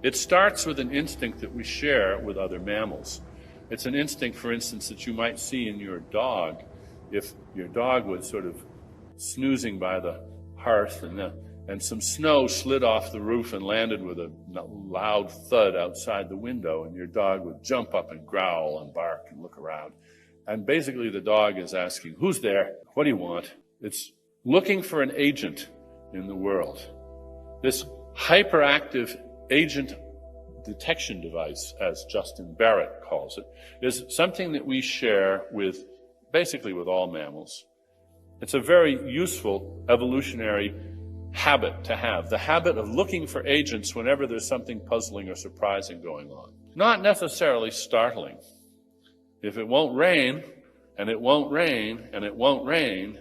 It starts with an instinct that we share with other mammals. It's an instinct, for instance, that you might see in your dog. If your dog was sort of snoozing by the hearth and some snow slid off the roof and landed with a loud thud outside the window, and your dog would jump up and growl and bark and look around. And basically the dog is asking, who's there? What do you want? It's looking for an agent in the world. This hyperactive agent detection device, as Justin Barrett calls it, is something that we share with, basically with all mammals. It's a very useful evolutionary habit to have, the habit of looking for agents whenever there's something puzzling or surprising going on. Not necessarily startling. If it won't rain, and it won't rain, and it won't rain,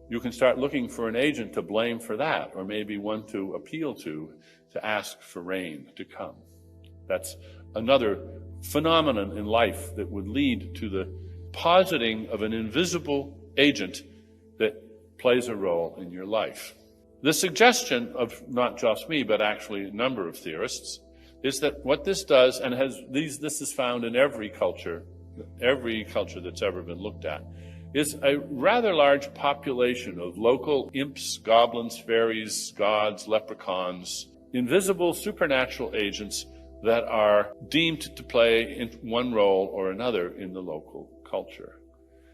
you can start looking for an agent to blame for that, or maybe one to appeal to ask for rain to come. That's another phenomenon in life that would lead to the positing of an invisible agent that plays a role in your life. The suggestion of not just me, but actually a number of theorists, is that what this does, and this is found in every culture that's ever been looked at, is a rather large population of local imps, goblins, fairies, gods, leprechauns, invisible supernatural agents that are deemed to play in one role or another in the local culture.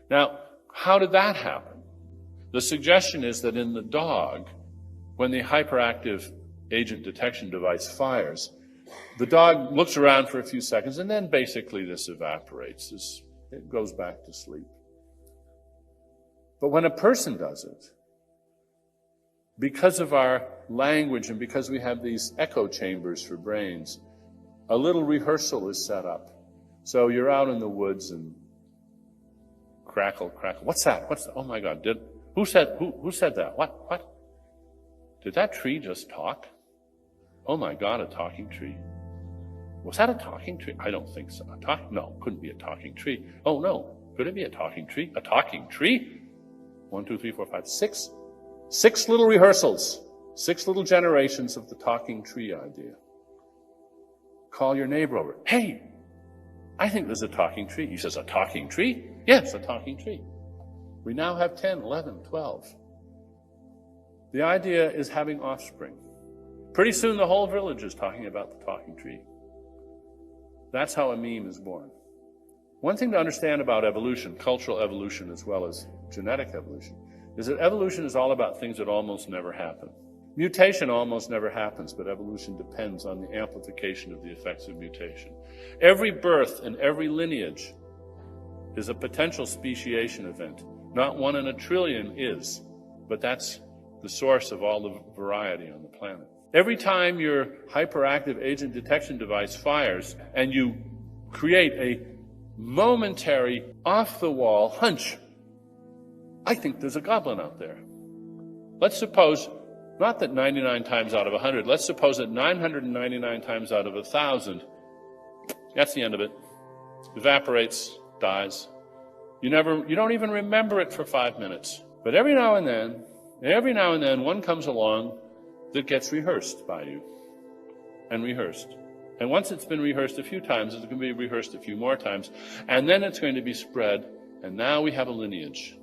Now, how did that happen? The suggestion is that in the dog, when the hyperactive agent detection device fires, the dog looks around for a few seconds, and then basically this evaporates. It goes back to sleep. But when a person does it, because of our language and because we have these echo chambers for brains, a little rehearsal is set up. So you're out in the woods and crackle, crackle. What's that? Oh my God! Who said that? What? Did that tree just talk? Oh my God! A talking tree. Was that a talking tree? I don't think so. No, couldn't be a talking tree. Oh no, could it be a talking tree? A talking tree? 1, 2, 3, 4, 5, 6. 6 little rehearsals. 6 little generations of the talking tree idea. Call your neighbor over. Hey, I think there's a talking tree. He says, a talking tree? Yes, a talking tree. We now have 10, 11, 12. The idea is having offspring. Pretty soon the whole village is talking about the talking tree. That's how a meme is born. One thing to understand about evolution, cultural evolution as well as genetic evolution, is that evolution is all about things that almost never happen. Mutation almost never happens, but evolution depends on the amplification of the effects of mutation. Every birth and every lineage is a potential speciation event. Not 1 in a trillion is, but that's the source of all the variety on the planet. Every time your hyperactive agent detection device fires and you create a momentary, off-the-wall hunch, I think there's a goblin out there. Let's suppose, not that 99 times out of 100, let's suppose that 999 times out of 1,000, that's the end of it. Evaporates, dies. You don't even remember it for 5 minutes. But every now and then, one comes along that gets rehearsed by you. And rehearsed. And once it's been rehearsed a few times, it's going to be rehearsed a few more times. And then it's going to be spread. And now we have a lineage.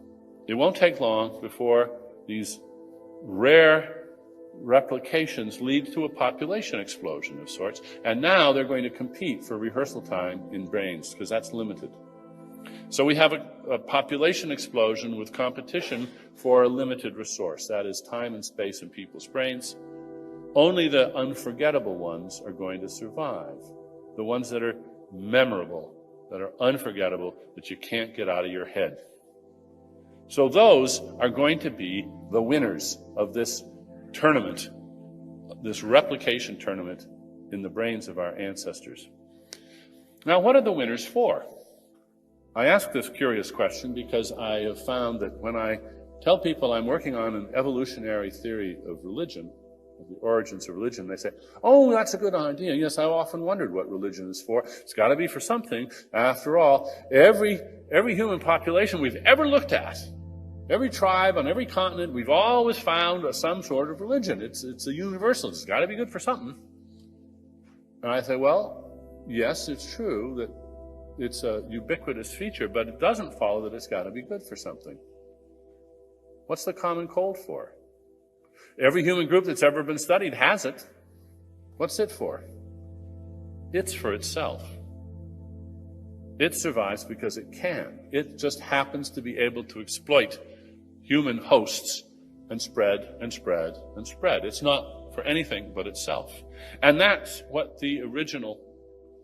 It won't take long before these rare replications lead to a population explosion of sorts. And now they're going to compete for rehearsal time in brains, because that's limited. So we have a population explosion with competition for a limited resource. That is time and space in people's brains. Only the unforgettable ones are going to survive. The ones that are memorable, that are unforgettable, that you can't get out of your head. So those are going to be the winners of this tournament, this replication tournament in the brains of our ancestors. Now, what are the winners for? I ask this curious question because I have found that when I tell people I'm working on an evolutionary theory of religion, of the origins of religion, they say, oh, that's a good idea. Yes, I've often wondered what religion is for. It's got to be for something. After all, every human population we've ever looked at, every tribe on every continent, we've always found some sort of religion. It's a universal. It's got to be good for something. And I say, well, yes, it's true that it's a ubiquitous feature, but it doesn't follow that it's got to be good for something. What's the common cold for? Every human group that's ever been studied has it. What's it for? It's for itself. It survives because it can. It just happens to be able to exploit human hosts and spread and spread and spread. It's not for anything but itself. And that's what the original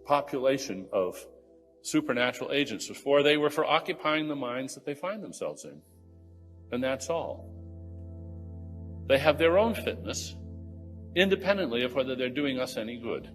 population of supernatural agents was for. They were for occupying the minds that they find themselves in. And that's all. They have their own fitness, independently of whether they're doing us any good.